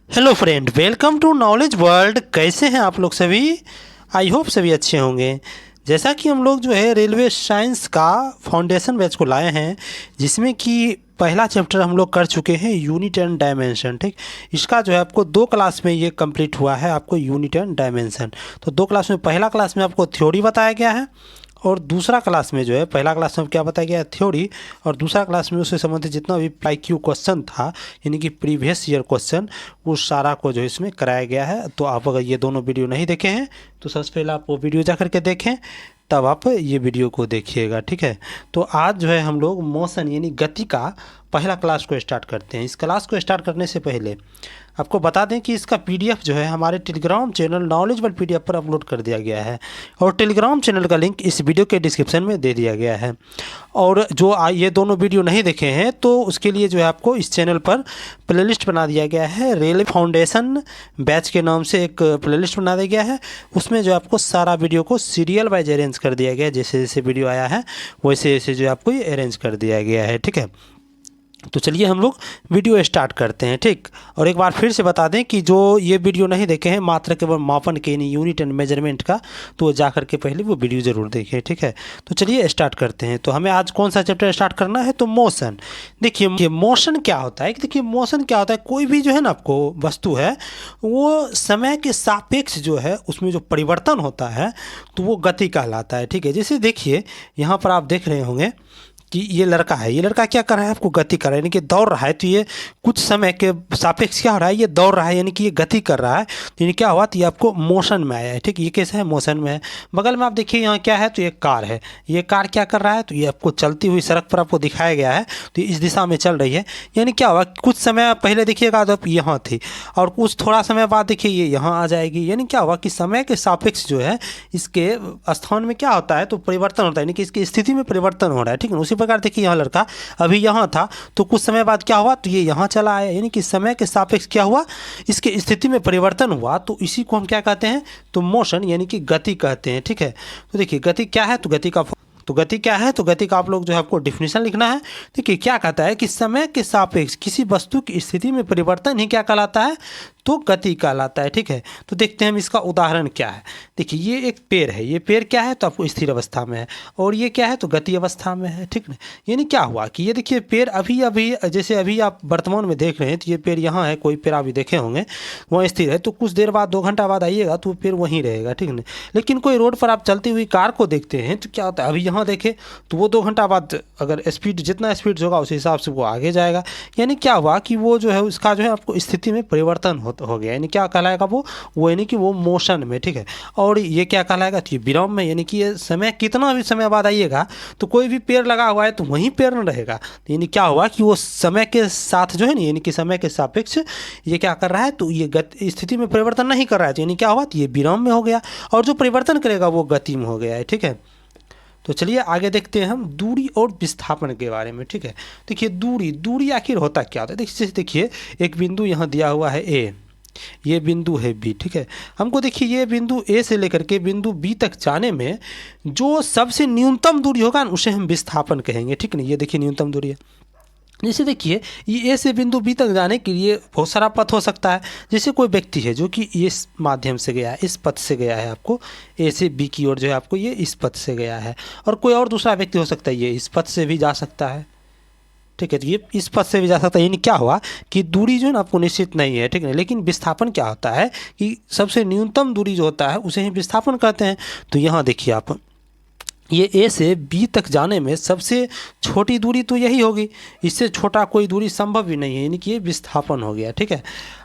Hello friend, welcome to knowledge world. कैसे हैं आप लोग सभी? आई होप सभी अच्छे होंगे। जैसा कि हम लोग जो है रेलवे साइंस का फाउंडेशन बैच को लाए हैं, जिसमें कि पहला चैप्टर हम लोग कर चुके हैं यूनिट एंड डायमेंशन। ठीक, इसका जो है आपको 2 क्लास में ये कंप्लीट हुआ है, आपको यूनिट एंड डायमेंशन। तो 2 क्लास में, पहला क्लास में आपको थ्योरी बताया गया है और दूसरा क्लास में जो है, पहला क्लास में क्या बताया गया है थ्योरी, और दूसरा क्लास में उससे संबंधित जितना भी PIQ क्वेश्चन था, यानी कि प्रीवियस ईयर क्वेश्चन, उस सारा को जो इसमें कराया गया है। तो आप अगर ये दोनों वीडियो नहीं देखे हैं तो सबसे पहले आप वो वीडियो जा करके देखें, तब आप ये वीडियो को देखिएगा। ठीक है, तो आज जो है हम लोग मोशन यानी गति का पहला क्लास को स्टार्ट करते हैं। इस क्लास को स्टार्ट करने से पहले आपको बता दें कि इसका PDF जो है हमारे Telegram channel knowledge world PDF पर अपलोड कर दिया गया है, और टेलीग्राम चैनल का लिंक इस वीडियो के डिस्क्रिप्शन में दे दिया गया है। और जो ये दोनों वीडियो नहीं देखे हैं तो उसके लिए जो है आपको इस चैनल पर प्लेलिस्ट बना दिया गया है। रेलवे फाउंडेशन बैच के नाम से एक प्लेलिस्ट बना दिया गया है। उसमें जो आपको सारा वीडियो को सीरियल वाइज अरेंज कर दिया गया है। जैसे जैसे वीडियो आया है वैसे वैसे जो आपको ये अरेंज कर दिया गया है। ठीक है, तो चलिए हम लोग वीडियो स्टार्ट करते हैं। ठीक, और एक बार फिर से बता दें कि जो ये वीडियो नहीं देखे हैं मात्रा केवल मापन के यानी यूनिट एंड मेजरमेंट का, तो जा करके पहले वो वीडियो ज़रूर देखें। ठीक है, तो चलिए स्टार्ट करते हैं। तो हमें आज कौन सा चैप्टर स्टार्ट करना है? तो मोशन। देखिए मोशन क्या होता है, देखिए मोशन क्या होता है, कोई भी जो है ना आपको वस्तु है वो समय के सापेक्ष जो है उसमें जो परिवर्तन होता है तो वो गति कहलाता है। ठीक है, जैसे देखिए यहाँ पर आप देख रहे होंगे कि ये लड़का है, ये लड़का क्या कर रहा है, आपको गति कर रहा है, यानी कि दौड़ रहा है। तो ये कुछ समय के सापेक्ष क्या हो रहा है, ये दौड़ रहा है, यानी कि ये गति कर रहा है। तो यानी क्या हुआ, तो ये आपको मोशन में आया है। ठीक, ये कैसे है, मोशन में है। बगल में आप देखिए यहाँ क्या है, तो ये कार है। ये कार क्या कर रहा है, तो ये आपको चलती हुई सड़क पर आपको दिखाया गया है, तो इस दिशा में चल रही है। यानी क्या हुआ, कुछ समय पहले देखिएगा तो यहाँ थी, और कुछ थोड़ा समय बाद देखिए ये यहाँ आ जाएगी। यानी क्या हुआ कि समय के सापेक्ष जो है इसके स्थान में क्या होता है, तो परिवर्तन होता है, यानी कि इसकी स्थिति में परिवर्तन हो रहा है। ठीक है, उसी प्रकार देखिए यहाँ लड़का अभी यहाँ था, तो कुछ समय बाद क्या हुआ, तो ये यहाँ चला आया। यानी कि समय के सापेक्ष क्या हुआ, इसके स्थिति में परिवर्तन हुआ। तो इसी को हम क्या कहते हैं, तो मोशन यानी कि गति कहते हैं। ठीक है, तो देखिए गति क्या है, तो गति क्या है, तो गति का आप लोग जो है आपको डिफिनेशन लिखना है। देखिए क्या कहता है कि समय के सापेक्ष किसी वस्तु की स्थिति में परिवर्तन ही क्या कहलाता है, तो गति कहलाता है। ठीक है, तो देखते हैं हम इसका उदाहरण क्या है। देखिए ये एक पेड़ है, ये पेड़ क्या है, तो आपको स्थिर अवस्था में है, और ये क्या है, तो गति अवस्था में है। ठीक है, यानी क्या हुआ कि ये देखिए पेड़ अभी अभी, जैसे अभी आप वर्तमान में देख रहे हैं, तो ये पेड़ यहाँ है, कोई पेड़ अभी देखे होंगे वहाँ स्थिर है, तो कुछ देर बाद 2 घंटा बाद आइएगा तो वो पेड़ वहीं रहेगा। ठीक है, लेकिन कोई रोड पर आप चलती हुई कार को देखते हैं तो क्या होता है, अभी यहाँ देखे तो वो 2 घंटा बाद अगर स्पीड, जितना स्पीड होगा उस हिसाब से वो आगे जाएगा। यानी क्या हुआ कि वो जो है उसका जो है आपको स्थिति में परिवर्तन हो गया। यानी क्या कहलाएगा वो यानी कि वो मोशन में। ठीक है, और ये क्या कहलाएगा, तो ये विराम में। यानी कि ये समय कितना भी समय बाद आइएगा तो कोई भी पेड़ लगा हुआ है तो वहीं पेड़ न रहेगा। यानी क्या हुआ कि वो समय के साथ जो है ना, यानी कि समय के सापेक्ष ये क्या कर रहा है, तो ये गति स्थिति में परिवर्तन नहीं कर रहा है। तो यानी क्या हुआ, तो ये विराम में हो गया, और जो परिवर्तन करेगा वो गति में हो गया है। ठीक है, तो चलिए आगे देखते हैं हम दूरी और विस्थापन के बारे में। ठीक है, देखिए दूरी आखिर होता क्या होता है। देखिए एक बिंदु यहाँ दिया हुआ है A, ये बिंदु है B। ठीक है, हमको देखिए ये बिंदु A से लेकर के बिंदु B तक जाने में जो सबसे न्यूनतम दूरी होगा उसे हम विस्थापन कहेंगे। ठीक है, ये देखिए न्यूनतम दूरी है। जैसे देखिए ये A से बिंदु B तक जाने के लिए बहुत सारा पथ हो सकता है। जैसे कोई व्यक्ति है जो कि इस माध्यम से गया है, इस पथ से गया है, आपको A से B की ओर जो है आपको ये इस पथ से गया है, और कोई और दूसरा व्यक्ति हो सकता है ये इस पथ से भी जा सकता है। ठीक है, तो ये इस पथ से भी जा सकता है। यानी क्या हुआ कि दूरी जो है ना आपको निश्चित नहीं है। ठीक है, लेकिन विस्थापन क्या होता है कि सबसे न्यूनतम दूरी जो होता है उसे ही विस्थापन कहते हैं। तो यहाँ देखिए आप, ये A से B तक जाने में सबसे छोटी दूरी तो यही होगी, इससे छोटा कोई दूरी संभव भी नहीं है। यानी कि ये विस्थापन हो गया। ठीक है,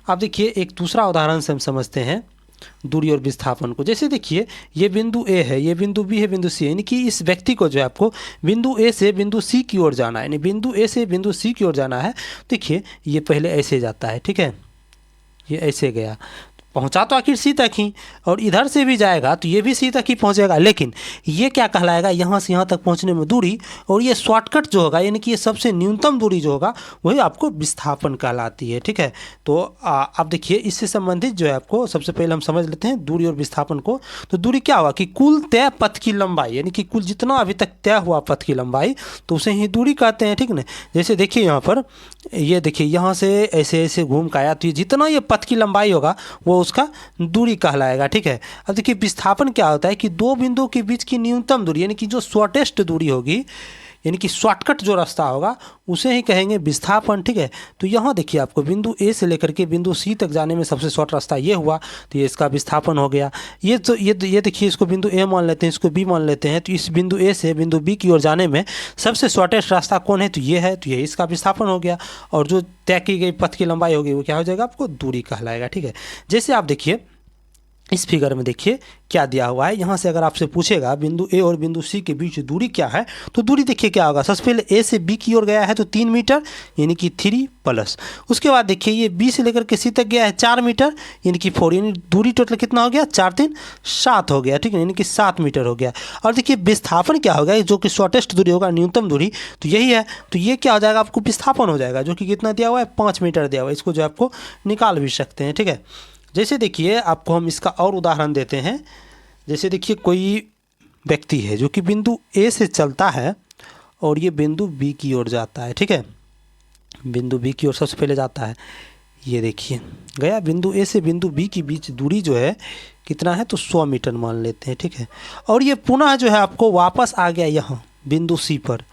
अब देखिए एक दूसरा उदाहरण से हम समझते हैं दूरी और विस्थापन को। जैसे देखिए ये बिंदु A है, ये बिंदु B है, बिंदु C है। यानी कि इस व्यक्ति को जो है आपको बिंदु A से बिंदु C की ओर जाना है, यानी बिंदु A से बिंदु C की ओर जाना है। देखिए ये पहले ऐसे जाता है। ठीक है, ये ऐसे गया, पहुंचा तो आखिर सी तक ही, और इधर से भी जाएगा तो ये भी सी तक ही पहुंचेगा, लेकिन ये क्या कहलाएगा, यहाँ से यहाँ तक पहुंचने में दूरी, और ये शॉर्टकट जो होगा यानी कि ये सबसे न्यूनतम दूरी जो होगा वही आपको विस्थापन कहलाती है। ठीक है, तो आप देखिए इससे संबंधित जो है आपको सबसे पहले हम समझ लेते हैं दूरी और विस्थापन को। तो दूरी क्या हुआ कि कुल तय पथ की लंबाई, यानी कि कुल जितना अभी तक तय हुआ पथ की लंबाई, तो उसे ही दूरी कहते हैं। ठीक ना, जैसे देखिए यहाँ पर, ये देखिए यहाँ से ऐसे ऐसे घूम के आया, तो ये जितना ये पथ की लंबाई होगा वो उसका दूरी कहलाएगा। ठीक है, अब देखिए विस्थापन क्या होता है कि दो बिंदुओं के बीच की न्यूनतम दूरी, यानी कि जो शॉर्टेस्ट दूरी होगी, यानी कि शॉर्टकट जो रास्ता होगा उसे ही कहेंगे विस्थापन। ठीक है, तो यहाँ देखिए आपको बिंदु ए से लेकर के बिंदु सी तक जाने में सबसे शॉर्ट रास्ता ये हुआ, तो ये इसका विस्थापन हो गया। ये तो ये देखिए, इसको बिंदु ए मान लेते हैं, इसको बी मान लेते हैं, तो इस बिंदु ए से बिंदु बी की ओर जाने में सबसे शॉर्टेस्ट रास्ता कौन है, तो ये है, तो ये इसका विस्थापन हो गया। और जो तय की गई पथ की लंबाई होगी वो क्या हो जाएगा, आपको दूरी कहलाएगा। ठीक है, जैसे आप देखिए इस फिगर में देखिए क्या दिया हुआ है, यहाँ से अगर आपसे पूछेगा बिंदु ए और बिंदु सी के बीच दूरी क्या है, तो दूरी देखिए क्या होगा, सबसे पहले ए से बी की ओर गया है तो 3 मीटर, यानी कि 3 प्लस, उसके बाद देखिए ये बी से लेकर के सी तक गया है 4 मीटर, यानी कि 4, यानी दूरी टोटल कितना हो गया, 4 3 7 हो गया। ठीक है, यानी कि 7 मीटर हो गया। और देखिए विस्थापन क्या होगा, जो कि शॉर्टेस्ट दूरी होगा, न्यूनतम दूरी, तो यही है, तो ये क्या हो जाएगा, आपको विस्थापन हो जाएगा, जो कि कितना दिया हुआ है, 5 मीटर दिया हुआ है। इसको जो आपको निकाल भी सकते हैं। ठीक है, जैसे देखिए आपको हम इसका और उदाहरण देते हैं। जैसे देखिए कोई व्यक्ति है जो कि बिंदु ए से चलता है और ये बिंदु बी की ओर जाता है। ठीक है, बिंदु बी की ओर सबसे पहले जाता है, ये देखिए गया, बिंदु ए से बिंदु बी के बीच दूरी जो है कितना है, तो 100 मीटर मान लेते हैं। ठीक है, और ये पुनः जो है आपको वापस आ गया यहाँ बिंदु सी पर,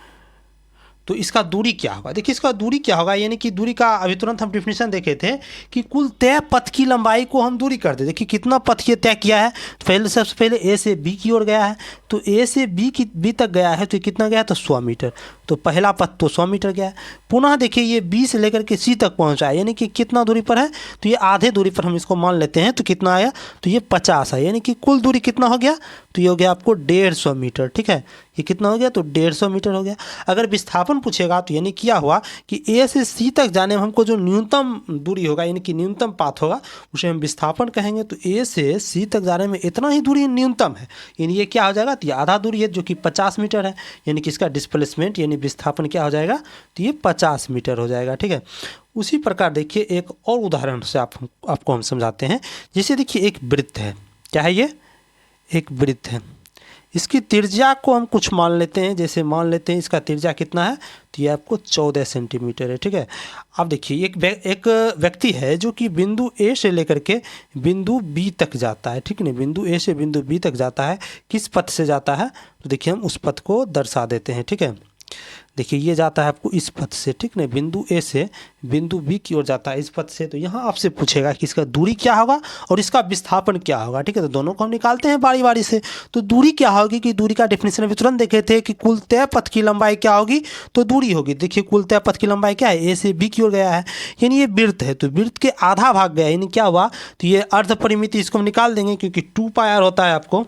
तो इसका दूरी क्या होगा, देखिए इसका दूरी क्या होगा, यानी कि दूरी का अभी तुरंत हम डिफिनेशन देखे थे कि कुल तय पथ की लंबाई को हम दूरी करते। देखिए कितना पथ ये तय किया है, पहले सबसे पहले ए से बी की ओर गया है, तो ए से बी तक गया है, तो कितना गया, तो 100 मीटर, तो पहला पथ तो 100 मीटर गया। पुनः देखिए ये बी से लेकर के सी तक पहुँचा है, यानी कि कितना दूरी पर है, तो ये आधे दूरी पर हम इसको मान लेते हैं, तो कितना आया, तो ये 50 है, यानी कि कुल दूरी कितना हो गया, तो ये हो गया आपको 150 मीटर। ठीक है, ये कितना हो गया, तो 150 मीटर हो गया। अगर विस्थापन पूछेगा तो यानी क्या हुआ कि ए से सी तक जाने में हमको जो न्यूनतम दूरी होगा, यानी कि न्यूनतम पाथ होगा, उसे हम विस्थापन कहेंगे। तो ए से सी तक जाने में इतना ही दूरी न्यूनतम है, यानी ये क्या हो जाएगा, तो ये आधा दूरी है जो कि 50 मीटर है, यानी कि इसका डिस्प्लेसमेंट यानी विस्थापन क्या हो जाएगा, तो ये 50 मीटर हो जाएगा। ठीक है, उसी प्रकार देखिए एक और उदाहरण से आपको हम समझाते हैं। जैसे देखिए एक वृत्त है, क्या है ये, एक वृत्त है, इसकी त्रिज्या को हम कुछ मान लेते हैं, जैसे मान लेते हैं इसका त्रिज्या कितना है, तो ये आपको 14 सेंटीमीटर है। ठीक है, अब देखिए एक व्यक्ति है जो कि बिंदु ए से लेकर के बिंदु बी तक जाता है। ठीक है, बिंदु ए से बिंदु बी तक जाता है, किस पथ से जाता है, तो देखिए हम उस पथ को दर्शा देते हैं। ठीक है, देखिए ये जाता है आपको इस पथ से, ठीक ना, बिंदु ए से बिंदु बी की ओर जाता है इस पथ से। तो यहाँ आपसे पूछेगा कि इसका दूरी क्या होगा और इसका विस्थापन क्या होगा। ठीक है, तो दोनों को हम निकालते हैं बारी बारी से। तो दूरी क्या होगी, कि दूरी का डेफिनेशन अभी तुरंत देखे थे कि कुल तय पथ की लंबाई क्या होगी, तो दूरी होगी। देखिए कुल तय पथ की लंबाई क्या है, ए से बी की ओर गया है, यानी ये वृत्त है, तो वृत्त के आधा भाग गया, यानी क्या हुआ, तो ये अर्ध परिमिति इसको हम निकाल देंगे, क्योंकि 2πr होता है, आपको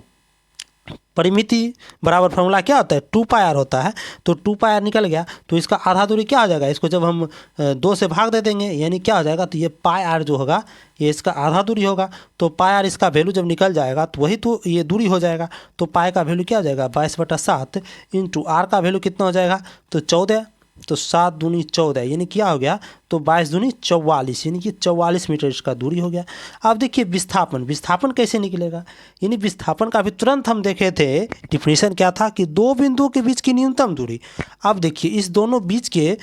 परिमिति बराबर फॉर्मूला क्या होता है, 2πr होता है, तो 2πr निकल गया, तो इसका आधा दूरी क्या हो जाएगा, इसको जब हम 2 से भाग दे देंगे, यानी क्या हो जाएगा, तो ये πr जो होगा ये इसका आधा दूरी होगा। तो πr इसका वैल्यू जब निकल जाएगा तो वही तो ये दूरी हो जाएगा। तो पाई का वैल्यू क्या हो जाएगा, 22/7 इंटू r का वैल्यू कितना हो जाएगा, तो 14, तो 7 दूनी 14, यानी क्या हो गया, तो 22 दूनी 44, यानी कि 44 मीटर इसका दूरी हो गया। अब देखिए विस्थापन कैसे निकलेगा, यानी विस्थापन का भी तुरंत हम देखे थे, डिफिनेशन क्या था कि दो बिंदुओं के बीच की न्यूनतम दूरी। अब देखिए इस दोनों बीच के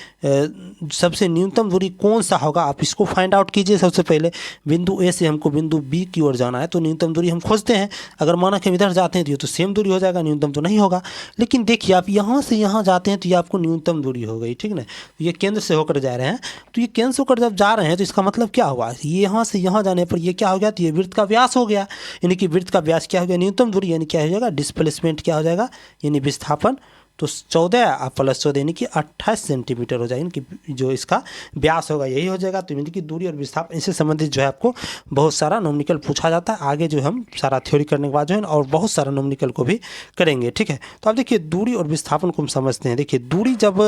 सबसे न्यूनतम दूरी कौन सा होगा, आप इसको फाइंड आउट कीजिए। सबसे पहले बिंदु ए से हमको बिंदु बी की ओर जाना है, तो न्यूनतम दूरी हम खोजते हैं। अगर माना कि हम इधर जाते हैं तो ये तो सेम दूरी हो जाएगा, न्यूनतम तो नहीं होगा। लेकिन देखिए आप यहाँ से यहाँ जाते हैं तो ये आपको न्यूनतम दूरी हो गई, ठीक ना। ये केंद्र से होकर जा रहे हैं, तो ये केंद्र से होकर जब जा रहे हैं तो इसका मतलब क्या हुआ, ये यहाँ से यहाँ जाने पर ये क्या हो गया, तो ये वृत्त का व्यास हो गया, यानी कि वृत्त का व्यास क्या हो गया, न्यूनतम दूरी, यानी क्या हो जाएगा, डिस्प्लेसमेंट क्या हो जाएगा, यानी विस्थापन तो 14 प्लस 14 यानी कि 28 सेंटीमीटर हो जाएगा, यानी कि जो इसका व्यास होगा यही हो जाएगा। तो यानी कि दूरी और विस्थापन इससे संबंधित जो है आपको बहुत सारा न्यूमेरिकल पूछा जाता है। आगे जो हम सारा थ्योरी करने के बाद जो है और बहुत सारा न्यूमेरिकल को भी करेंगे, ठीक है। तो अब देखिए दूरी और विस्थापन को हम समझते हैं। देखिए दूरी जब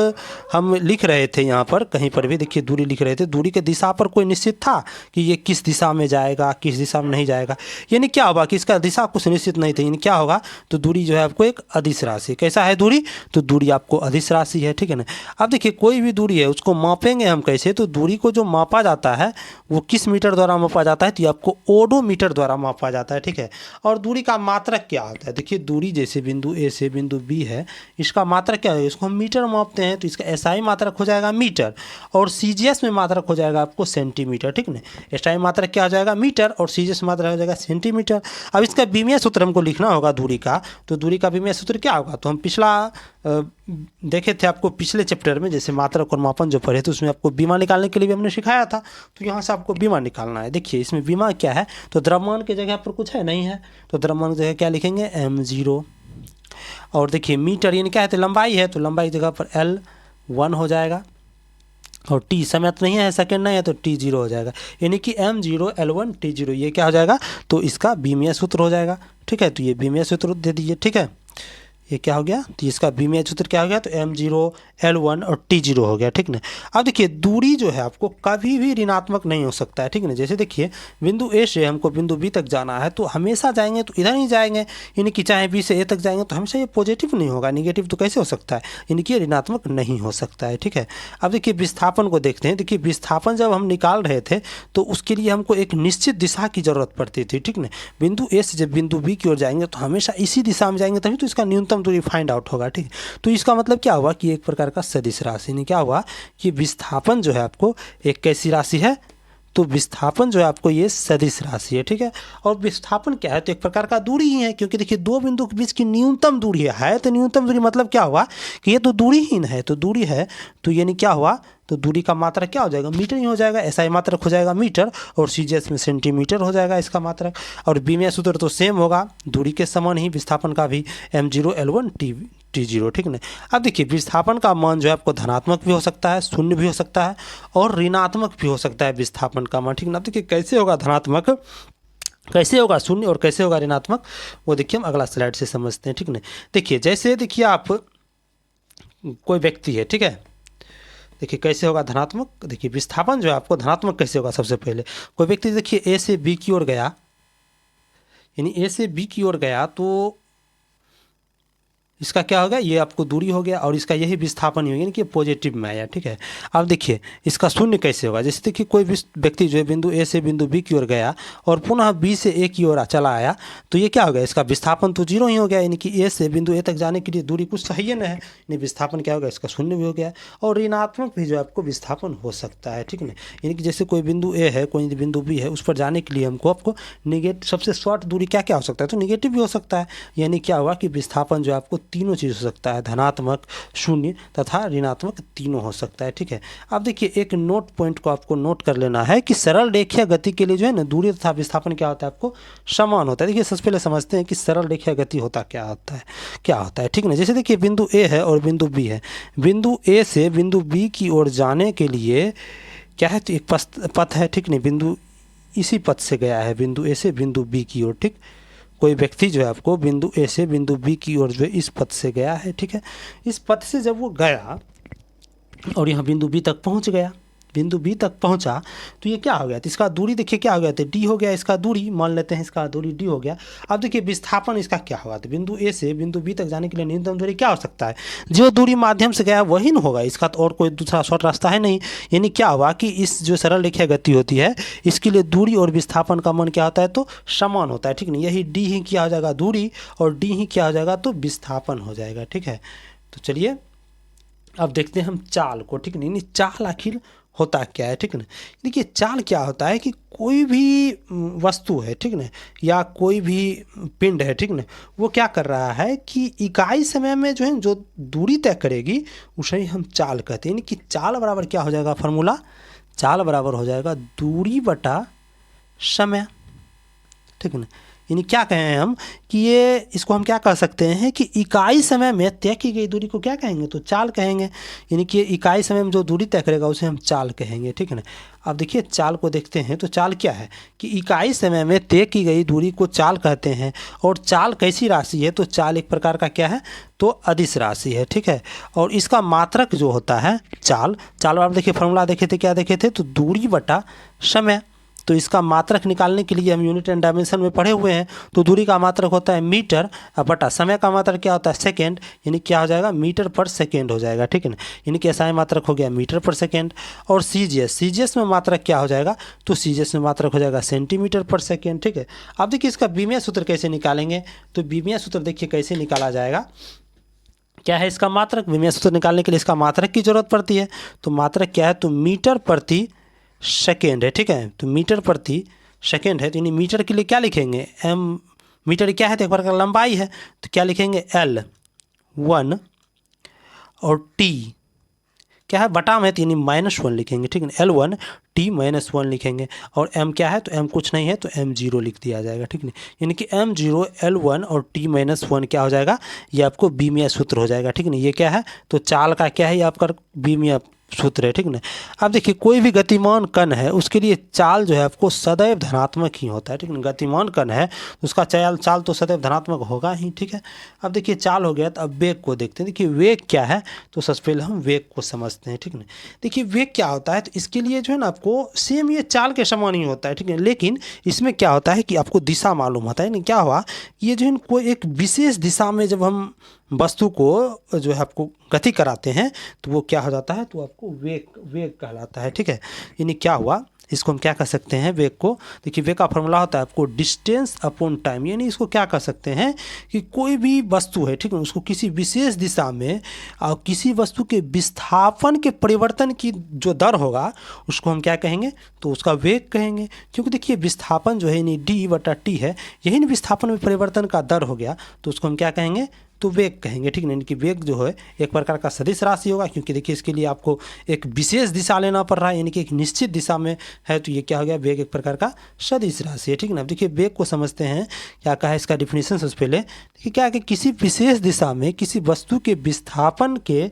हम लिख रहे थे यहाँ पर कहीं पर भी देखिए दूरी लिख रहे थे, दूरी के दिशा पर कोई निश्चित था कि ये किस दिशा में जाएगा, किस दिशा में नहीं जाएगा, यानी क्या होगा कि इसका दिशा कुछ निश्चित नहीं थी। यानी क्या होगा, तो दूरी जो है आपको एक अदिश राशि, कैसा है दूरी, तो दूरी आपको अदिश राशि है, ठीक है ना। अब देखिए कोई भी दूरी है उसको मापेंगे हम कैसे, तो दूरी को जो मापा जाता है वो किस मीटर द्वारा मापा जाता है, तो ये आपको ओडोमीटर द्वारा मापा जाता है, ठीक है। और दूरी का मात्रक क्या होता है, देखिए दूरी जैसे बिंदु ए से बिंदु बी है, इसका मात्रक क्या है, इसको हम मीटर मापते हैं, तो इसका एसआई मात्रक हो जाएगा मीटर और सीजीएस में मात्रक हो जाएगा आपको सेंटीमीटर, ठीक ना। एसआई मात्रक क्या हो जाएगा मीटर और सीजीएस मात्रक हो जाएगा सेंटीमीटर। अब इसका विमीय सूत्र हमको लिखना होगा दूरी का, तो दूरी का विमीय सूत्र क्या होगा, तो हम पिछला देखे थे आपको पिछले चैप्टर में जैसे मात्रक और मापन जो पढ़े थे उसमें आपको बीमा निकालने के लिए भी हमने सिखाया था। तो यहाँ से आपको बीमा निकालना है। देखिए इसमें बीमा क्या है, तो द्रव्यमान की जगह पर कुछ है नहीं है, तो द्रव्यमान की जगह क्या लिखेंगे m0। और देखिए मीटर यानी क्या है, तो लंबाई है, तो लंबाई की जगह पर L1 हो जाएगा और t समय तो नहीं है, सेकंड नहीं है, तो t0 हो जाएगा, यानी कि m0 L1 t0 ये क्या हो जाएगा, तो इसका बीमीय सूत्र हो जाएगा, ठीक है। तो ये बीमीय सूत्र दे दीजिए, ठीक है। ये क्या हो गया, तो इसका बीमीय सूत्र क्या हो गया, तो m0 L1 और t0 हो गया, ठीक ना। अब देखिए दूरी जो है आपको कभी भी ऋणात्मक नहीं हो सकता है, ठीक ना। जैसे देखिए बिंदु ए से हमको बिंदु बी तक जाना है, तो हमेशा जाएंगे तो इधर ही जाएंगे, यानी कि चाहे बी से ए तक जाएंगे तो हमेशा ये पॉजिटिव नहीं होगा, निगेटिव तो कैसे हो सकता है, यानी कि ऋणात्मक नहीं हो सकता है, ठीक है। अब देखिए विस्थापन को देखते हैं। देखिए विस्थापन जब हम निकाल रहे थे तो उसके लिए हमको एक निश्चित दिशा की जरूरत पड़ती थी, ठीक ना। बिंदु ए से जब बिंदु बी की ओर जाएंगे तो हमेशा इसी दिशा में जाएंगे, तभी तो इसका न्यूनतम दूरी फाइंड आउट होगा, ठीक। तो इसका मतलब क्या हुआ कि एक प्रकार का सदिश राशि, नहीं क्या हुआ कि विस्थापन जो है आपको एक कैसी राशि है, तो विस्थापन जो है आपको ये सदिश राशि है, ठीक है। और विस्थापन क्या है, तो एक प्रकार का दूरी ही है, क्योंकि देखिए दो बिंदु के बीच की न्यूनतम दूरी है तो न्यूनतम दूरी मतलब क्या हुआ कि ये तो दूरी ही है, तो दूरी है तो यानी क्या हुआ, तो दूरी का मात्रक क्या हो जाएगा, मीटर ही हो जाएगा, एसआई मात्रक हो जाएगा मीटर और सीजीएस में सेंटीमीटर हो जाएगा इसका मात्रक। और बीमीय सूत्र तो सेम होगा, दूरी के समान ही विस्थापन का भी m0 L1 t0, ठीक ना। अब देखिए विस्थापन का मान जो है आपको धनात्मक भी हो सकता है, शून्य भी हो सकता है और ऋणात्मक भी हो सकता है विस्थापन का मान, ठीक ना। देखिए कैसे होगा धनात्मक, कैसे होगा शून्य और कैसे होगा ऋणात्मक, वो देखिए हम अगला स्लाइड से समझते हैं, ठीक ना। देखिए जैसे देखिए आप कोई व्यक्ति है, ठीक है, देखिए कैसे होगा धनात्मक, देखिए विस्थापन जो है आपको धनात्मक कैसे होगा, सबसे पहले कोई व्यक्ति देखिए ए से बी की ओर गया, यानी ए से बी की ओर गया तो इसका क्या होगा, ये आपको दूरी हो गया और इसका यही विस्थापन ही हो गया, यानी कि पॉजिटिव में आया, ठीक है। अब देखिए इसका शून्य कैसे होगा, जैसे देखिए कोई भी व्यक्ति जो है बिंदु ए से बिंदु बी की ओर गया और पुनः बी से ए की ओर चला आया, तो ये क्या हो गया, इसका विस्थापन तो जीरो ही हो गया, यानी कि ए से बिंदु ए तक जाने के लिए दूरी कुछ सही है, यानी विस्थापन क्या होगा, इसका शून्य भी हो गया। और ऋणात्मक भी जो आपको विस्थापन हो सकता है, ठीक है। यानी कि जैसे कोई बिंदु ए है, कोई बिंदु बी है, उस पर जाने के लिए आपको निगेटिव सबसे शॉर्ट दूरी क्या क्या हो सकता है, तो निगेटिव भी हो सकता है। यानी क्या हुआ कि विस्थापन जो आपको तीनों चीज़ हो सकता है, धनात्मक, शून्य तथा ऋणात्मक तीनों हो सकता है, ठीक है। अब देखिए एक नोट पॉइंट को आपको नोट कर लेना है कि सरल रेखीय गति के लिए जो है ना दूरी तथा विस्थापन क्या होता है, आपको समान होता है। देखिए सबसे पहले समझते हैं कि सरल रेखीय गति होता क्या होता है, ठीक ना। जैसे देखिए बिंदु ए है और बिंदु बी है, बिंदु ए से बिंदु बी की ओर जाने के लिए क्या है, तो एक पथ है, ठीक नहीं, बिंदु इसी पथ से गया है, बिंदु ए से बिंदु बी की ओर, ठीक। कोई व्यक्ति जो है आपको बिंदु ए से बिंदु बी की ओर जो है इस पथ से गया है, ठीक है। इस पथ से जब वो गया और यहाँ बिंदु बी तक पहुँच गया, बिंदु बी तक पहुँचा तो ये क्या हो गया, तो इसका दूरी देखिए क्या हो गया, तो डी हो गया, इसका दूरी मान लेते हैं, इसका दूरी डी हो गया। अब देखिए विस्थापन इसका क्या होगा, तो बिंदु ए से बिंदु बी तक जाने के लिए न्यूनतम दूरी क्या हो सकता है, जो दूरी माध्यम से गया वही न होगा, इसका तो और कोई दूसरा शॉर्ट रास्ता है नहीं। यानी क्या हुआ कि इस जो सरल रेखीय गति होती है इसके लिए दूरी और विस्थापन का मान क्या होता है, तो समान होता है, ठीक नहीं। यही डी ही क्या हो जाएगा दूरी और डी ही क्या हो जाएगा, तो विस्थापन हो जाएगा, ठीक है। तो चलिए अब देखते हैं हम चाल को, ठीक नहीं। चाल आखिर होता क्या है, ठीक ना। देखिए चाल क्या होता है कि कोई भी वस्तु है, ठीक ना, या कोई भी पिंड है, ठीक ना, वो क्या कर रहा है कि इकाई समय में जो है जो दूरी तय करेगी उसे ही हम चाल कहते हैं। यानी कि चाल बराबर क्या हो जाएगा, फार्मूला चाल बराबर हो जाएगा दूरी बटा समय, ठीक ना। यानी क्या कहें हम कि ये इसको हम क्या कह सकते हैं कि इकाई समय में तय की गई दूरी को क्या कहेंगे, तो चाल कहेंगे। यानी कि इकाई समय में जो दूरी तय करेगा उसे हम चाल कहेंगे, ठीक है ना। अब देखिए चाल को देखते हैं, तो चाल क्या है कि इकाई समय में तय की गई दूरी को चाल कहते हैं। और चाल कैसी राशि है, तो चाल एक प्रकार का क्या है, तो अदिश राशि है, ठीक है। और इसका मात्रक जो होता है चाल आप देखिए फॉर्मूला देखे थे, क्या देखे थे, तो दूरी बटा समय। तो इसका मात्रक निकालने के लिए हम यूनिट एंड डायमेंशन में पढ़े हुए हैं। तो दूरी का मात्रक होता है मीटर बटा समय का मात्रक क्या होता है सेकेंड, यानी क्या हो जाएगा मीटर पर सेकेंड हो जाएगा, ठीक है ना। यानी कि ऐसा मात्रक हो गया मीटर पर सेकेंड। और सीजीएस में मात्रक क्या हो जाएगा, तो सीजीएस में मात्रक हो जाएगा सेंटीमीटर पर सेकेंड, ठीक है। अब देखिए इसका बीमीय सूत्र कैसे निकालेंगे, तो बीमीय सूत्र देखिए कैसे निकाला जाएगा। क्या है इसका मात्रक, विमेय सूत्र निकालने के लिए इसका मात्रक की जरूरत पड़ती है। तो मात्रक क्या है, तो मीटर प्रति सेकेंड है, ठीक है। तो मीटर प्रति सेकेंड है, तो यानी मीटर के लिए क्या लिखेंगे, एम। मीटर क्या है, तो एक बार का लंबाई है, तो क्या लिखेंगे L1 और T क्या है बटा में, तो यानी -1 लिखेंगे, ठीक है। L1 T -1 लिखेंगे। और M क्या है, तो M कुछ नहीं है, तो M0 लिख दिया जाएगा, ठीक है। यानी कि M0 L1 और T -1 क्या हो जाएगा, ये आपको बीमीय सूत्र हो जाएगा, ठीक है ना। ये क्या है, तो चाल का क्या है, ये आपका बीमीय सूत्र है, ठीक ना। अब देखिए कोई भी गतिमान कण है उसके लिए चाल जो है आपको सदैव धनात्मक ही होता है, ठीक है। गतिमान कण है तो उसका चाल तो सदैव धनात्मक होगा ही, ठीक है। अब देखिए चाल हो गया, तो अब वेग को देखते हैं। देखिए वेग क्या है, तो सबसे पहले हम वेग को समझते हैं, ठीक है। देखिए वेग क्या होता है, तो इसके लिए जो है ना आपको सेम ये चाल के समान ही होता है, ठीक है। लेकिन इसमें क्या होता है कि आपको दिशा मालूम होता है ना। क्या हुआ, ये जो है कोई एक विशेष दिशा में जब हम वस्तु को जो है आपको गति कराते हैं तो वो क्या हो जाता है, तो आपको वेग कहलाता है, ठीक है। यानी क्या हुआ, इसको हम क्या कह सकते हैं वेग को, देखिए वेग का फॉर्मूला होता है आपको डिस्टेंस अपॉन टाइम। यानी इसको क्या कह सकते हैं कि कोई भी वस्तु है, ठीक है, उसको किसी विशेष दिशा में और किसी वस्तु के विस्थापन के परिवर्तन की जो दर होगा उसको हम क्या कहेंगे, तो उसका वेग कहेंगे। क्योंकि देखिए विस्थापन जो है यानी D/T है, यही ना विस्थापन में परिवर्तन का दर हो गया, तो उसको हम क्या कहेंगे, तो वेग कहेंगे, ठीक है। यानी कि वेग जो है एक प्रकार का सदिश राशि होगा, क्योंकि देखिए इसके लिए आपको एक विशेष दिशा लेना पड़ रहा है, यानी कि एक निश्चित दिशा में है, तो ये क्या हो गया, वेग एक प्रकार का सदिश राशि है, ठीक है ना। अब देखिए वेग को समझते हैं, क्या कहा है इसका डिफिनीशन सबसे पहले। देखिए क्या है कि किसी विशेष दिशा में किसी वस्तु के विस्थापन के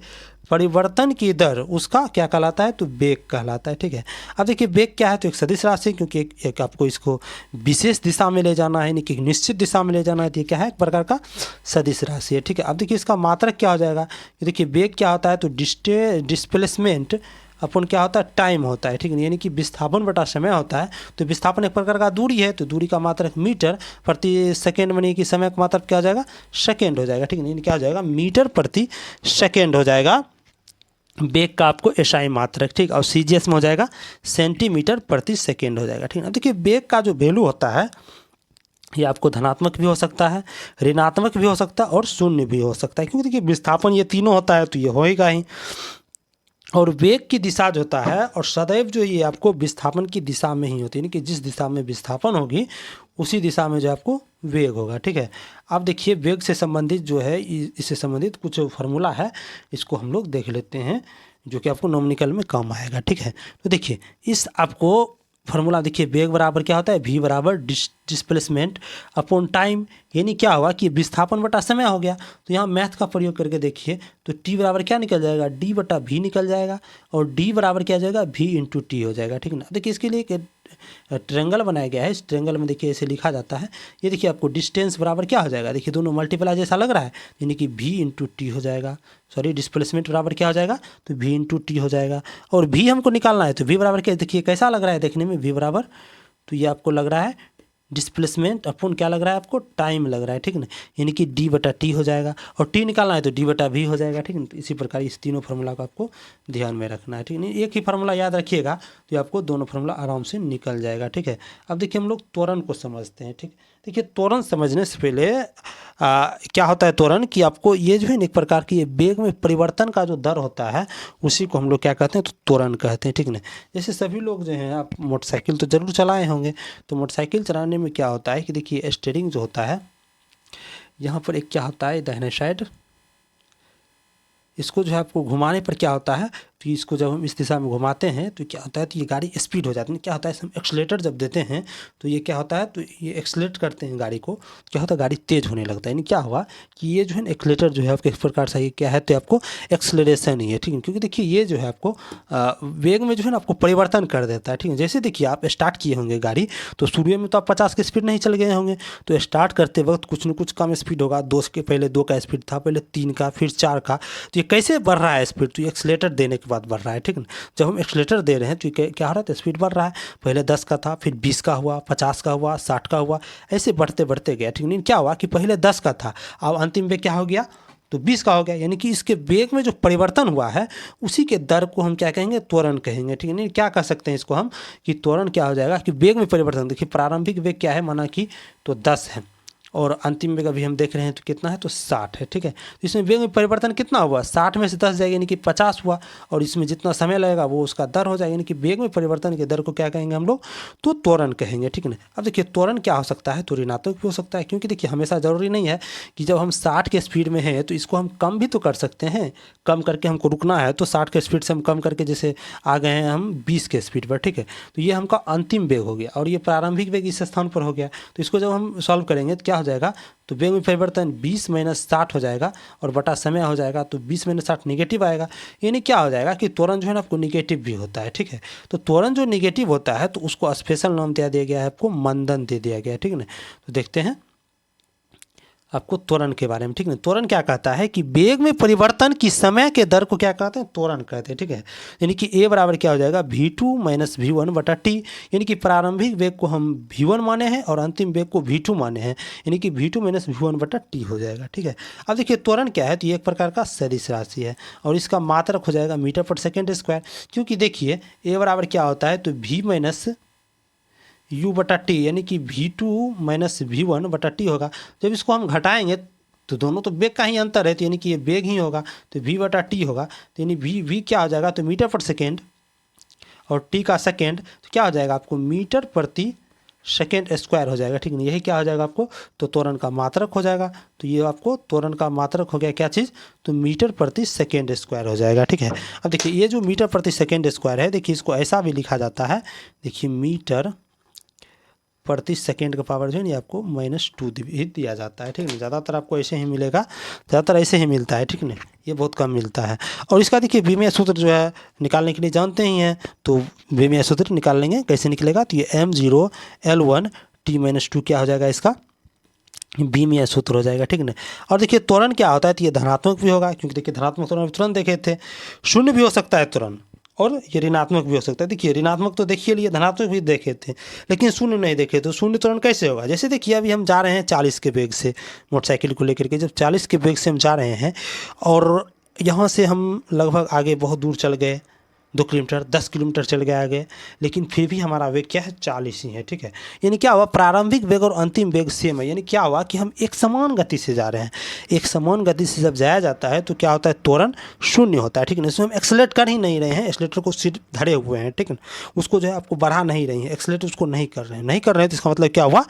परिवर्तन की दर उसका क्या कहलाता है, तो वेग कहलाता है, ठीक है। अब देखिए वेग क्या है, तो एक सदिश राशि, क्योंकि एक आपको इसको विशेष दिशा में ले जाना है, यानी कि निश्चित दिशा में ले जाना है, तो ये क्या है एक प्रकार का सदिश राशि है, ठीक है। अब देखिए इसका मात्रक क्या हो जाएगा, देखिए वेग क्या होता है, तो डिस्प्लेसमेंट अपन क्या होता है टाइम होता है, ठीक है। यानी कि विस्थापन बटा समय होता है। तो विस्थापन एक प्रकार का दूरी है, तो दूरी का मात्रक मीटर प्रति सेकेंड में, कि समय का मात्रक क्या हो जाएगा, सेकेंड हो जाएगा, ठीक है। यानी क्या हो जाएगा, मीटर प्रति सेकेंड हो जाएगा वेग का आपको एसआई मात्रक, ठीक। और सीजीएस में हो जाएगा सेंटीमीटर प्रति सेकेंड हो जाएगा, ठीक है। देखिए वेग का जो वैल्यू होता है ये आपको धनात्मक भी हो सकता है, ऋणात्मक भी हो सकता है और शून्य भी हो सकता है, क्योंकि देखिए विस्थापन ये तीनों होता है तो ये होएगा ही। और वेग की दिशा जो होता है और सदैव जो ये आपको विस्थापन की दिशा में ही होती है, यानी कि जिस दिशा में विस्थापन होगी उसी दिशा में जो आपको वेग होगा, ठीक है। अब देखिए वेग से संबंधित जो है इससे संबंधित कुछ फार्मूला है, इसको हम लोग देख लेते हैं जो कि आपको नॉमिनिकल में काम आएगा, ठीक है। तो देखिए इस आपको फार्मूला देखिए वेग बराबर क्या होता है, v बराबर डिस्प्लेसमेंट अपॉन टाइम। यानी क्या होगा कि विस्थापन बटा समय हो गया, तो यहाँ मैथ का प्रयोग करके देखिए तो t बराबर क्या निकल जाएगा, d/v निकल जाएगा। और d बराबर क्या आ जाएगा, v/t हो जाएगा, ठीक है ना। देखिए इसके लिए एक ट्रेंगल बनाया गया है, इस ट्रेंगल में देखिए ऐसे लिखा जाता है। ये देखिए आपको डिस्टेंस बराबर क्या हो जाएगा, देखिए दोनों मल्टीप्लाई जैसा लग रहा है, यानी कि v/t हो जाएगा। सॉरी डिस्प्लेसमेंट बराबर क्या हो जाएगा, तो v/t हो जाएगा। और v हमको निकालना है, तो v बराबर क्या, देखिए कैसा लग रहा है देखने में, v बराबर तो ये आपको लग रहा है डिस्प्लेसमेंट अपन क्या लग रहा है आपको, टाइम लग रहा है, ठीक है ना। यानी कि d/t हो जाएगा। और t निकालना है तो d/v हो जाएगा, ठीक है। तो इसी प्रकार इस तीनों फार्मूला को आपको ध्यान में रखना है, ठीक है। एक ही फार्मूला याद रखिएगा तो आपको दोनों फार्मूला आराम से निकल जाएगा, ठीक है। अब देखिए हम लोग त्वरण को समझते हैं, ठीक। देखिए त्वरण समझने से पहले क्या होता है त्वरण, कि आपको ये जो है एक प्रकार की ये वेग में परिवर्तन का जो दर होता है उसी को हम लोग क्या कहते हैं, तो त्वरण कहते हैं, ठीक ना। जैसे सभी लोग जो हैं आप मोटरसाइकिल तो ज़रूर चलाए होंगे, तो मोटरसाइकिल चलाने में क्या होता है कि देखिए स्टीयरिंग जो होता है यहाँ पर एक क्या होता है दाहिने साइड, इसको जो है आपको घुमाने पर क्या होता है, तो इसको जब हम इस दिशा में घुमाते हैं तो क्या होता है, तो ये गाड़ी स्पीड हो जाती है। क्या होता है, हम एक्सलेटर जब देते हैं तो ये क्या होता है, तो ये एक्सलेट करते हैं गाड़ी को, तो क्या होता है, गाड़ी तेज़ होने लगता है। यानी क्या हुआ कि ये जो है एक्सलेटर जो है आपके इस प्रकार से ये क्या है, तो आपको एक्सलरेशन ही है, ठीक है। क्योंकि देखिए ये जो है आपको वेग में जो है ना आपको परिवर्तन कर देता है, ठीक है। जैसे देखिए आप स्टार्ट किए होंगे गाड़ी, तो शुरू में तो आप 50 की स्पीड नहीं चल गए होंगे, तो स्टार्ट करते वक्त कुछ न कुछ कम स्पीड होगा। पहले 2 का स्पीड था, पहले 3 का, फिर 4 का, तो ये कैसे बढ़ रहा है स्पीड, तो ये एक्सलेटर देने के बाद बढ़ रहा है, ठीक है। जब हम एक्सलेटर दे रहे हैं तो ये क्या हो रहा है, तो स्पीड बढ़ रहा है। पहले 10 का था, फिर 20 का हुआ, 50 का हुआ, 60 का हुआ, ऐसे बढ़ते बढ़ते गया, ठीक है। क्या हुआ कि पहले 10 का था, अब अंतिम में क्या हो गया, तो 20 का हो गया। यानी कि इसके वेग में जो परिवर्तन हुआ है उसी के दर को हम क्या कहेंगे, त्वरण कहेंगे, ठीक है। नहीं क्या कह सकते हैं इसको हम कि त्वरण क्या हो जाएगा कि वेग में परिवर्तन। देखिए प्रारंभिक वेग क्या है, माना कि तो 10 है, और अंतिम वेग अभी हम देख रहे हैं तो कितना है, तो 60 है, ठीक है। तो इसमें वेग में परिवर्तन कितना हुआ, 60 में से 10 जाएगा यानी कि 50 हुआ, और इसमें जितना समय लगेगा वो उसका दर हो जाएगा। यानी कि वेग में परिवर्तन के दर को क्या कहेंगे हम लोग, तो त्वरण कहेंगे, ठीक है ना। अब देखिए त्वरण क्या हो सकता है, तो ऋणात्मक भी हो सकता है, क्योंकि देखिए हमेशा ज़रूरी नहीं है कि जब हम 60 के स्पीड में हैं तो इसको हम कम भी तो कर सकते हैं। कम करके हमको रुकना है तो 60 के स्पीड से हम कम करके जैसे आ गए हैं हम 20 के स्पीड पर, ठीक है। तो ये हमका अंतिम वेग हो गया और ये प्रारंभिक वेग इस स्थान पर हो गया। तो इसको जब हम सॉल्व करेंगे तो क्या हो जाएगा, तो वेग में परिवर्तन 20 - 60 हो जाएगा और बटा समय हो जाएगा, तो 20 - 60 नेगेटिव आएगा। यानी क्या हो जाएगा कि त्वरण जो है ना आपको नेगेटिव भी होता है, ठीक है। तो त्वरण जो नेगेटिव होता है तो उसको स्पेशल नाम दिया गया है आपको, मंदन दे दिया गया है, ठीक है ना। तो देखते हैं आपको त्वरण के बारे में, ठीक है। त्वरण क्या कहता है कि वेग में परिवर्तन की समय के दर को क्या कहते हैं, त्वरण कहते हैं, ठीक है। यानी कि ए बराबर क्या हो जाएगा, v2 - v1 बटा टी। यानी कि प्रारंभिक वेग को हम v1 माने हैं और अंतिम वेग को v2 माने हैं, यानी कि v2 - v1 बटा टी हो जाएगा, ठीक है। अब देखिए त्वरण क्या है, तो ये एक प्रकार का सदिश राशि है और इसका मात्रक हो जाएगा मीटर पर सेकेंड स्क्वायर। क्योंकि देखिए ए बराबर क्या होता है, तो v - u बटा टी, यानी कि v2 - v1 बटा टी होगा। जब इसको हम घटाएंगे तो दोनों तो वेग का ही अंतर है, तो यानी कि ये वेग ही होगा, तो v बटा टी होगा। तो यानी v क्या हो जाएगा, तो मीटर पर सेकेंड और टी का सेकेंड, तो क्या हो जाएगा आपको मीटर प्रति सेकेंड स्क्वायर हो जाएगा, ठीक है। यही क्या हो जाएगा आपको, तो त्वरण का मात्रक हो जाएगा। तो ये आपको त्वरण का मात्रक हो गया क्या चीज़, तो मीटर प्रति सेकेंड स्क्वायर हो जाएगा, ठीक है। अब देखिए ये जो मीटर प्रति सेकेंड स्क्वायर है, देखिए इसको ऐसा भी लिखा जाता है, देखिए मीटर प्रति सेकेंड का पावर जो है आपको -2 ही दिया जाता है, ठीक है। ज़्यादातर आपको ऐसे ही मिलेगा, ज़्यादातर ऐसे ही मिलता है, ठीक है। ये बहुत कम मिलता है। और इसका देखिए विमेय सूत्र जो है निकालने के लिए जानते ही हैं, तो विमेय सूत्र निकाल लेंगे, कैसे निकलेगा, तो ये m0L1 t - 2 क्या हो जाएगा, इसका विमेय सूत्र हो जाएगा, ठीक है ना। और देखिए त्वरण क्या होता है, तो ये धनात्मक भी होगा, क्योंकि देखिए धनात्मक त्वरण तुरंत देखे थे, शून्य भी हो सकता है त्वरण, और ये ऋणात्मक भी हो सकता है। देखिए ऋणात्मक तो देखिए लिए, धनात्मक भी देखे थे, लेकिन शून्य नहीं देखे। तो शून्य त्वरण कैसे होगा, जैसे देखिए अभी हम जा रहे हैं 40 के वेग से मोटरसाइकिल को लेकर के, जब 40 के वेग से हम जा रहे हैं और यहाँ से हम लगभग आगे बहुत दूर चल गए, 2 किलोमीटर, 10 किलोमीटर चल गए आगे, लेकिन फिर भी हमारा वेग क्या है, 40 ही है, ठीक है। यानी क्या हुआ, प्रारंभिक वेग और अंतिम वेग सेम है। यानी क्या हुआ कि हम एक समान गति से जा रहे हैं। एक समान गति से जब जाया जाता है तो क्या होता है, त्वरण शून्य होता है, ठीक है। इसमें हम एक्सलेट कर ही नहीं रहे हैं, एक्सलेटर को सिर्फ धरे हुए हैं, ठीक है। उसको जो है आपको बढ़ा नहीं रही है, एक्सलेटर उसको नहीं कर रहे हैं, तो इसका मतलब क्या हुआ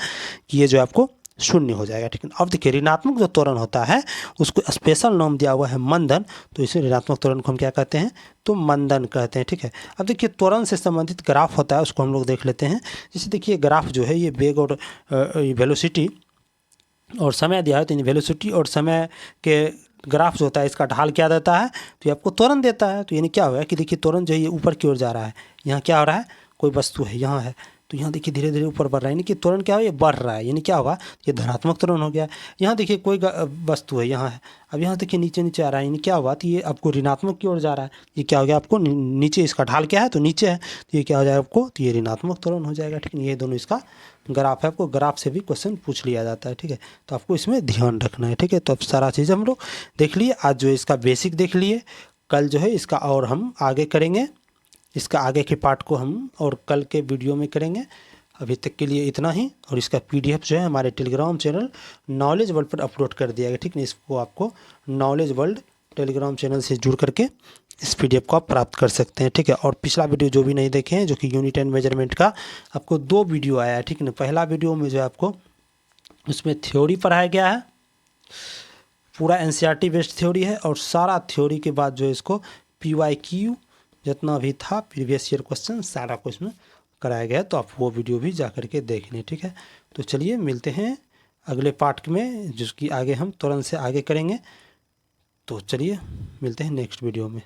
कि ये जो आपको शून्य हो जाएगा, ठीक है। अब देखिए ऋणात्मक जो त्वरण होता है उसको स्पेशल नाम दिया हुआ है मंदन, तो इसे ऋणात्मक त्वरण को हम क्या कहते हैं, तो मंदन कहते हैं, ठीक है। अब देखिए त्वरण से संबंधित ग्राफ होता है, उसको हम लोग देख लेते हैं। जैसे देखिए ग्राफ जो है ये वेग और वेलोसिटी और समय दिया है, तो वेलोसिटी और समय के ग्राफ जो होता है इसका ढाल क्या देता है, तो ये आपको त्वरण देता है। तो यानी क्या होगा कि देखिए त्वरण जो है ये ऊपर की ओर जा रहा है, यहाँ क्या हो रहा है, कोई वस्तु है यहाँ है, तो यहाँ देखिए धीरे धीरे ऊपर बढ़ रहा है, यानी कि त्वरण क्या हो, ये बढ़ रहा है। यानी क्या होगा, ये धनात्मक त्वरण हो गया। यहाँ देखिए कोई वस्तु है यहाँ है, अब यहाँ देखिए नीचे नीचे आ रहा है, यानी क्या हुआ, तो ये आपको ऋणात्मक की ओर जा रहा है। ये क्या हो गया आपको, नीचे इसका ढाल क्या है, तो नीचे है, तो ये क्या हो जाएगा आपको, तो ये ऋणात्मक त्वरण हो जाएगा, ठीक है। ये दोनों इसका ग्राफ है, आपको ग्राफ से भी क्वेश्चन पूछ लिया जाता है, ठीक है। तो आपको इसमें ध्यान रखना है, ठीक है। तो अब सारा चीज़ हम लोग देख लिए, आज जो इसका बेसिक देख लिए, कल जो है इसका और हम आगे करेंगे, इसका आगे के पार्ट को हम और कल के वीडियो में करेंगे। अभी तक के लिए इतना ही, और इसका PDF जो है हमारे टेलीग्राम चैनल नॉलेज वर्ल्ड पर अपलोड कर दिया गया, ठीक है। इसको आपको नॉलेज वर्ल्ड टेलीग्राम चैनल से जुड़ करके इस PDF को आप प्राप्त कर सकते हैं, ठीक है। और पिछला वीडियो जो भी नहीं देखे हैं, जो कि यूनिट एंड मेजरमेंट का आपको 2 वीडियो आया है, ठीक है ना। पहला वीडियो में जो है आपको उसमें थ्योरी पढ़ाया गया है, पूरा NCERT बेस्ड थ्योरी है, और सारा थ्योरी के बाद जो है इसको PYQ जितना भी था प्रीवियस ईयर क्वेश्चन सारा क्वेश्चन कराया गया, तो आप वो वीडियो भी जा कर के देख लें, ठीक है। तो चलिए मिलते हैं अगले पार्ट में, जिसकी आगे हम तुरंत से आगे करेंगे। तो चलिए मिलते हैं नेक्स्ट वीडियो में।